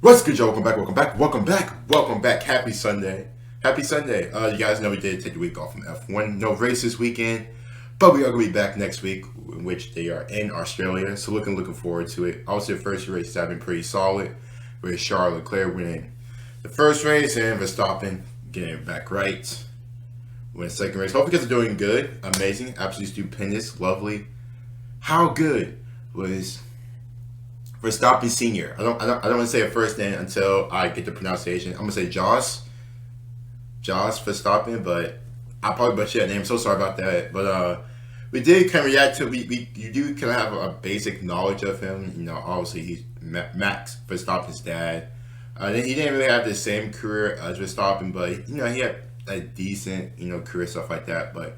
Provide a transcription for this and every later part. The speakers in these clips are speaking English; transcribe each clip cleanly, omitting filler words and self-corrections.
What's good, y'all? Welcome back. Happy Sunday. You guys know we did take the week off from F1. No race this weekend, but we are going to be back next week, in which they are in Australia. So looking forward to it. Also, the first race have been pretty solid, with Charles Leclerc winning the first race and Verstappen getting it back right. Win the second race. Hope you guys are doing good, amazing, absolutely stupendous, lovely. How good was Verstappen Senior? I don't want to say a first name until I get the pronunciation. I'm gonna say Jos Verstappen, but I probably butchered that name. So sorry about that. But we did kind of react to. You do kind of have a basic knowledge of him. You know, obviously he's Max Verstappen's dad. He didn't really have the same career as Verstappen, but he had a decent career, stuff like that. But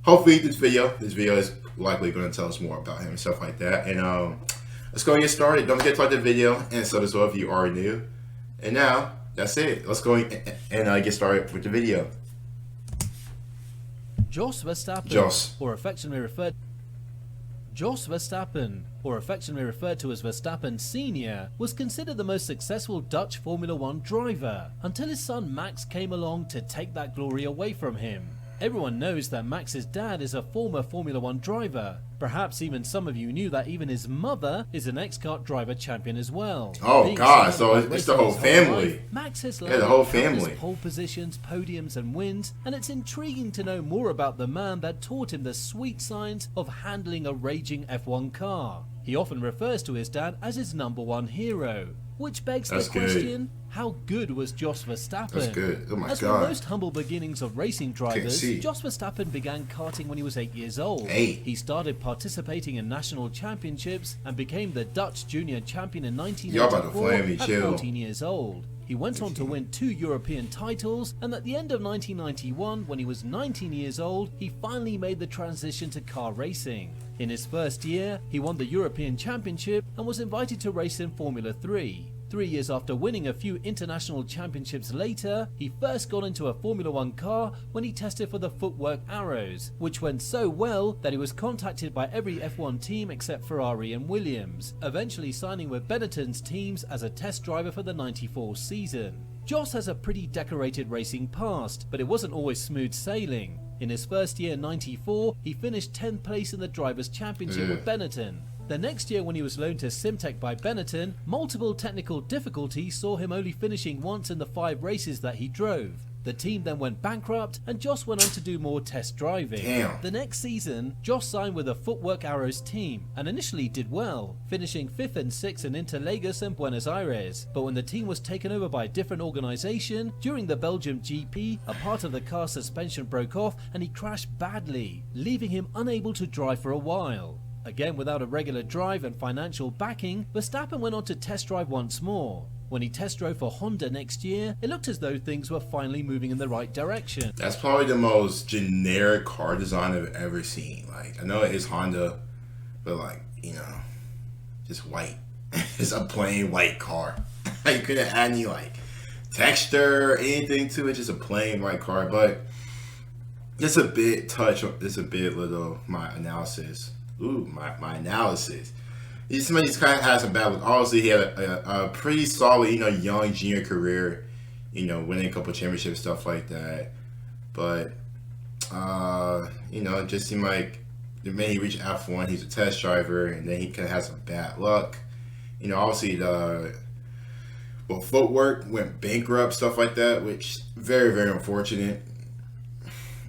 hopefully this video is likely going to tell us more about him and stuff like that. And let's go and get started. Don't forget to like the video and sub as well if you are new. And now, that's it. Let's go and get started with the video. Jos Verstappen, or affectionately referred to as Verstappen Senior, was considered the most successful Dutch Formula One driver until his son Max came along to take that glory away from him. Everyone knows that Max's dad is a former Formula One driver. Perhaps even some of you knew that even his mother is an ex-kart driver champion as well. Oh God, so it's the whole family. Max has the whole family. Pole positions, podiums and wins, and it's intriguing to know more about the man that taught him the sweet science of handling a raging F1 car. He often refers to his dad as his #1 hero. Which begs the question, how good was Jos Verstappen? That's good. Oh my As God. with most humble beginnings of racing drivers, Jos Verstappen began karting when he was 8 years old. He started participating in national championships and became the Dutch junior champion in 1984 at 14 years old. He went on to win 2 European titles, and at the end of 1991, when he was 19 years old, he finally made the transition to car racing. In his first year, he won the European Championship and was invited to race in Formula 3. 3 years after winning a few international championships later, he first got into a Formula 1 car when he tested for the Footwork Arrows, which went so well that he was contacted by every F1 team except Ferrari and Williams, eventually signing with Benetton's teams as a test driver for the '94 season. Jos has a pretty decorated racing past, but it wasn't always smooth sailing. In his first year in '94, he finished 10th place in the Drivers' Championship with Benetton. The next year, when he was loaned to Simtech by Benetton, multiple technical difficulties saw him only finishing once in the 5 races that he drove. The team then went bankrupt and Jos went on to do more test driving. The next season, Jos signed with the Footwork Arrows team and initially did well, finishing 5th and 6th in Interlagos and Buenos Aires. But when the team was taken over by a different organisation, during the Belgium GP, a part of the car's suspension broke off and he crashed badly, leaving him unable to drive for a while. Again, without a regular drive and financial backing, Verstappen went on to test drive once more. When he test drove for Honda next year, it looked as though things were finally moving in the right direction. That's probably the most generic car design I've ever seen. Like, I know it is Honda, but just white. It's a plain white car. You couldn't add any texture or anything to it, just a plain white car. But just a bit little my analysis. My analysis. Somebody kind of has some bad luck. Obviously, he had a pretty solid, young junior career, winning a couple of championships, stuff like that. But, it just seemed like the minute he reached F1, he's a test driver, and then he kind of had some bad luck. Obviously, Footwork went bankrupt, stuff like that, which very, very unfortunate.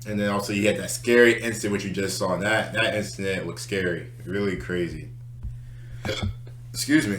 And then also you had that scary incident, which you just saw. That incident looked scary. Really crazy. Excuse me.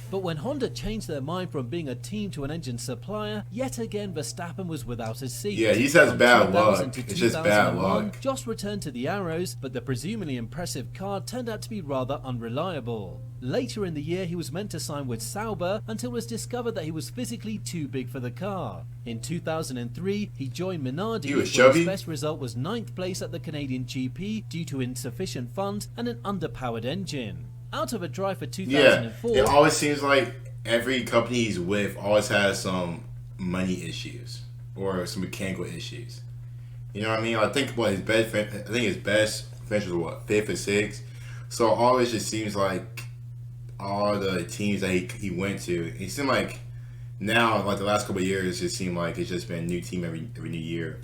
But when Honda changed their mind from being a team to an engine supplier, yet again Verstappen was without a seat. Yeah, he has bad luck. It's just bad luck. Jos returned to the Arrows, but the presumably impressive car turned out to be rather unreliable. Later in the year, he was meant to sign with Sauber until it was discovered that he was physically too big for the car. In 2003, he joined Minardi, where his best result was 9th place at the Canadian GP due to insufficient funds and an underpowered engine. Out of a drive for 2004... Yeah, it always seems like every company he's with always has some money issues or some mechanical issues. You know what I mean? I think his best finish was 5th or 6th. So it always just seems like all the teams that he went to, it seemed like now, like the last couple of years, it seemed like it's just been a new team every new year.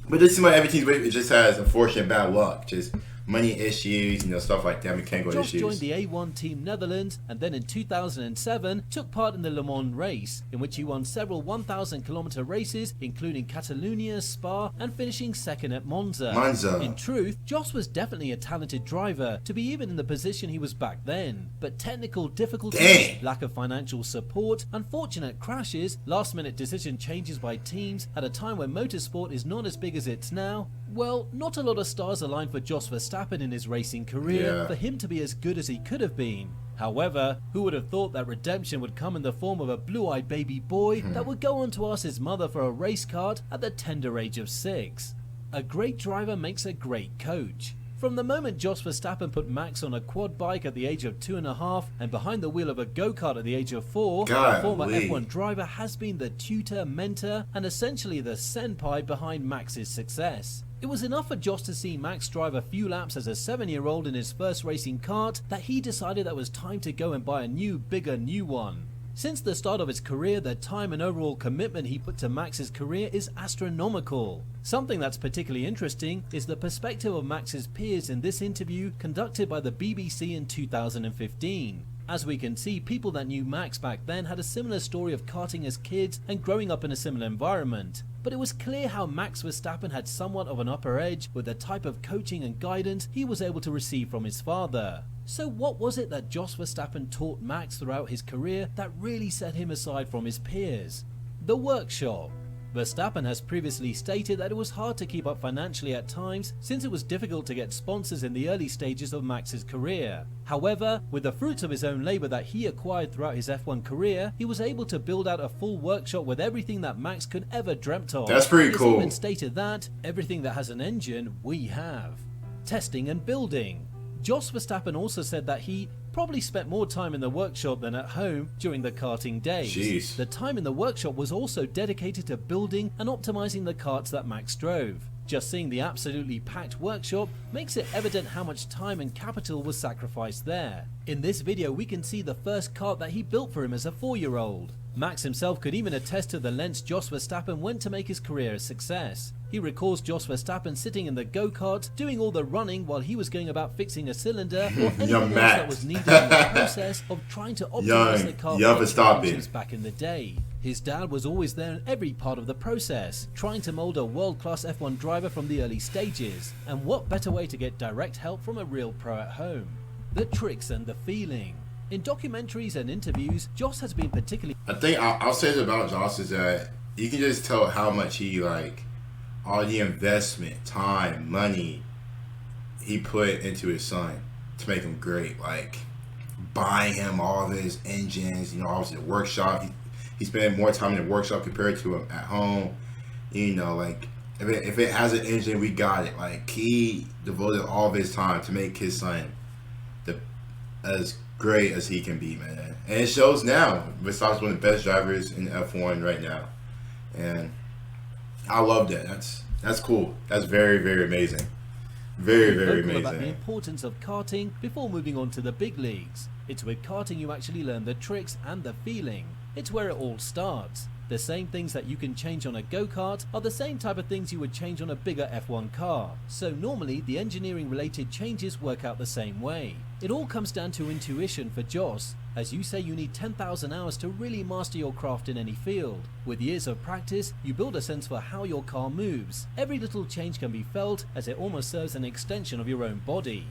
But it seems like every team it just has unfortunate bad luck, just money issues, stuff like that, mechanical Jos issues. joined the A1 Team Netherlands and then in 2007 took part in the Le Mans race, in which he won several 1,000-kilometer races, including Catalonia, Spa, and finishing second at Monza. In truth, Jos was definitely a talented driver, to be even in the position he was back then. But technical difficulties, lack of financial support, unfortunate crashes, last-minute decision changes by teams at a time when motorsport is not as big as it's now, well, not a lot of stars aligned for Jos Verstappen in his racing career for him to be as good as he could have been. However, who would have thought that redemption would come in the form of a blue-eyed baby boy that would go on to ask his mother for a race card at the tender age of 6. A great driver makes a great coach. From the moment Jos Verstappen put Max on a quad bike at the age of 2.5 and behind the wheel of a go-kart at the age of 4, the former F1 driver has been the tutor, mentor, and essentially the senpai behind Max's success. It was enough for Jos to see Max drive a few laps as a 7-year-old in his first racing kart that he decided that it was time to go and buy a bigger new one. Since the start of his career, the time and overall commitment he put to Max's career is astronomical. Something that's particularly interesting is the perspective of Max's peers in this interview conducted by the BBC in 2015. As we can see, people that knew Max back then had a similar story of karting as kids and growing up in a similar environment. But it was clear how Max Verstappen had somewhat of an upper edge with the type of coaching and guidance he was able to receive from his father. So what was it that Jos Verstappen taught Max throughout his career that really set him aside from his peers? The workshop. Verstappen has previously stated that it was hard to keep up financially at times since it was difficult to get sponsors in the early stages of Max's career. However, with the fruits of his own labour that he acquired throughout his F1 career, he was able to build out a full workshop with everything that Max could ever dreamt of. That's pretty cool. He even stated that everything that has an engine, we have. Testing and building. Jos Verstappen also said that he probably spent more time in the workshop than at home during the karting days. Jeez. The time in the workshop was also dedicated to building and optimizing the karts that Max drove. Just seeing the absolutely packed workshop makes it evident how much time and capital was sacrificed there. In this video we can see the first kart that he built for him as a 4-year-old. Max himself could even attest to the lengths Jos Verstappen went to make his career a success. He recalls Jos Verstappen sitting in the go-kart, doing all the running while he was going about fixing a cylinder or anything else that was needed in the process of trying to optimize the car back in the day. His dad was always there in every part of the process, trying to mold a world-class F1 driver from the early stages. And what better way to get direct help from a real pro at home? The tricks and the feeling. In documentaries and interviews, Jos has been particularly... I think I'll say this about Jos is that you can just tell how much he all the investment, time, money he put into his son to make him great. Buying him all of his engines, obviously the workshop. He spent more time in the workshop compared to him at home. If it has an engine, we got it. He devoted all of his time to make his son as great as he can be, man. And it shows now. Verstappen's one of the best drivers in F1 right now. And I love that. That's cool. That's very, very amazing. Very, very amazing. About the importance of karting before moving on to the big leagues. It's with karting you actually learn the tricks and the feeling. It's where it all starts. The same things that you can change on a go-kart are the same type of things you would change on a bigger F1 car. So normally the engineering related changes work out the same way. It all comes down to intuition for Jos. As you say, you need 10,000 hours to really master your craft in any field. With years of practice, you build a sense for how your car moves. Every little change can be felt as it almost serves an extension of your own body.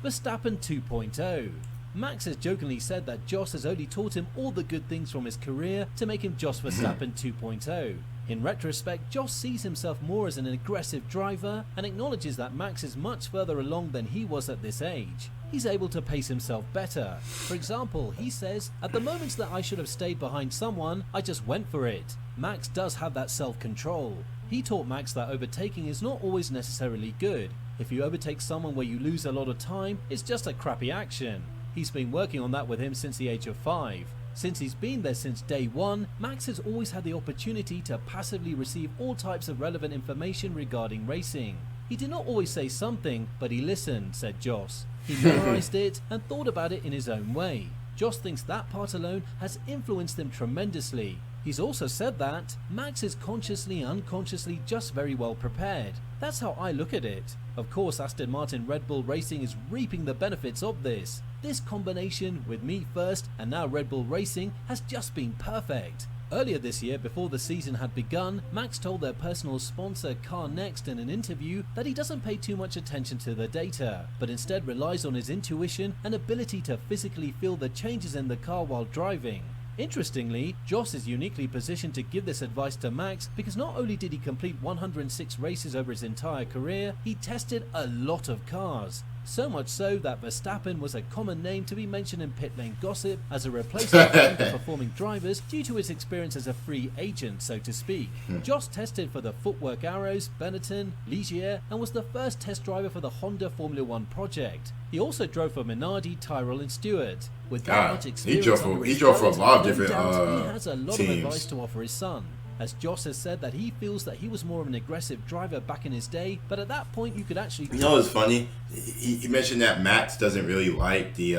Verstappen 2.0. Max has jokingly said that Jos has only taught him all the good things from his career to make him Jos Verstappen 2.0. In retrospect, Jos sees himself more as an aggressive driver and acknowledges that Max is much further along than he was at this age. He's able to pace himself better. For example, he says, "At the moments that I should have stayed behind someone, I just went for it." Max does have that self-control. He taught Max that overtaking is not always necessarily good. If you overtake someone where you lose a lot of time, it's just a crappy action. He's been working on that with him since the age of 5. Since he's been there since day one, Max has always had the opportunity to passively receive all types of relevant information regarding racing. He did not always say something, but he listened, said Jos. He memorized it and thought about it in his own way. Jos thinks that part alone has influenced him tremendously. He's also said that Max is consciously and unconsciously just very well prepared. That's how I look at it. Of course, Aston Martin Red Bull Racing is reaping the benefits of this. This combination with me first and now Red Bull Racing has just been perfect. Earlier this year, before the season had begun, Max told their personal sponsor Car Next in an interview that he doesn't pay too much attention to the data, but instead relies on his intuition and ability to physically feel the changes in the car while driving. Interestingly, Jos is uniquely positioned to give this advice to Max because not only did he complete 106 races over his entire career, he tested a lot of cars. So much so that Verstappen was a common name to be mentioned in pit lane gossip as a replacement for underperforming drivers due to his experience as a free agent, so to speak. Jos tested for the Footwork Arrows, Benetton, Ligier, and was the first test driver for the Honda Formula One project. He also drove for Minardi, Tyrrell and Stewart. With that much experience, he drove for a lot of different he has a lot teams. of advice to offer his son. As Jos has said that he feels that he was more of an aggressive driver back in his day, but at that point you could actually... You know, it's funny. He mentioned that Max doesn't really like the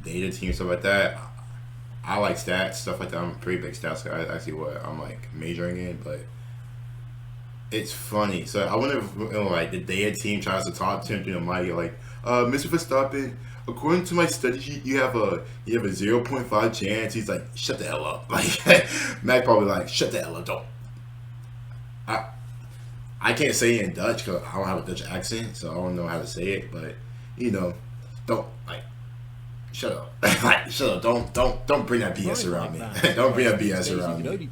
data team, stuff like that. I like stats, stuff like that. I'm a pretty big stats guy. That's actually what I'm like majoring in, but it's funny. So I wonder if like the data team tries to talk to him through the mic, like, Mr. Verstappen, according to my study sheet, you have a 0.5 chance. He's like, shut the hell up. Like, Mac probably like, shut the hell up. Don't. I can't say it in Dutch because I don't have a Dutch accent, so I don't know how to say it. But you know, don't like, shut up. Like, shut up. Don't bring that BS around me. Don't bring that BS around me.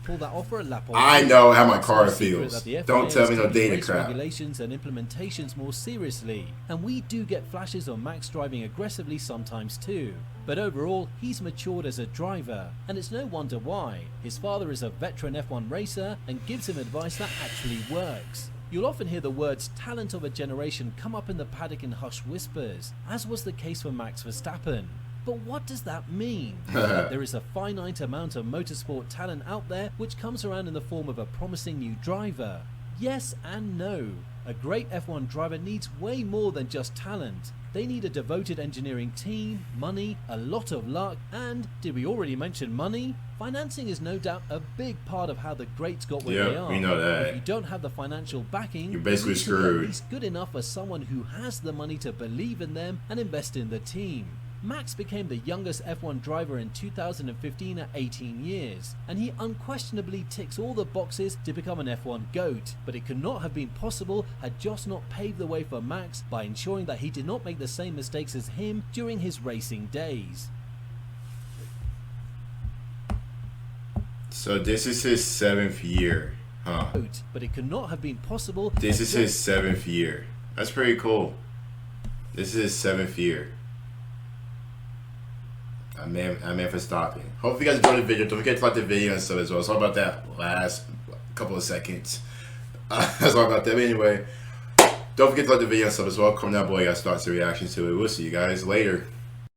I know how my car feels. Don't tell me no data crap. Regulations and implementations more seriously, and we do get flashes of Max driving aggressively sometimes too. But overall, he's matured as a driver, and it's no wonder why. His father is a veteran F1 racer and gives him advice that actually works. You'll often hear the words talent of a generation come up in the paddock in hushed whispers, as was the case for Max Verstappen. But what does that mean? There is a finite amount of motorsport talent out there which comes around in the form of a promising new driver. Yes and no. A great F1 driver needs way more than just talent. They need a devoted engineering team, money, a lot of luck, and, did we already mention money? Financing is no doubt a big part of how the greats got where they are. We know that. If you don't have the financial backing, you're basically screwed. He's good enough for someone who has the money to believe in them and invest in the team. Max became the youngest F1 driver in 2015 at 18 years, and he unquestionably ticks all the boxes to become an F1 GOAT, but it could not have been possible had Jos not paved the way for Max by ensuring that he did not make the same mistakes as him during his racing days. So this is his 7th year, huh? But it could not have been possible. This is his 7th year. That's pretty cool. This is his 7th year. I'm Verstappen. Hope you guys enjoyed the video. Don't forget to like the video and stuff as well. Sorry about that last couple of seconds. Sorry about that. But anyway, don't forget to like the video and stuff as well. Comment down below your thoughts and reactions to it. We'll see you guys later.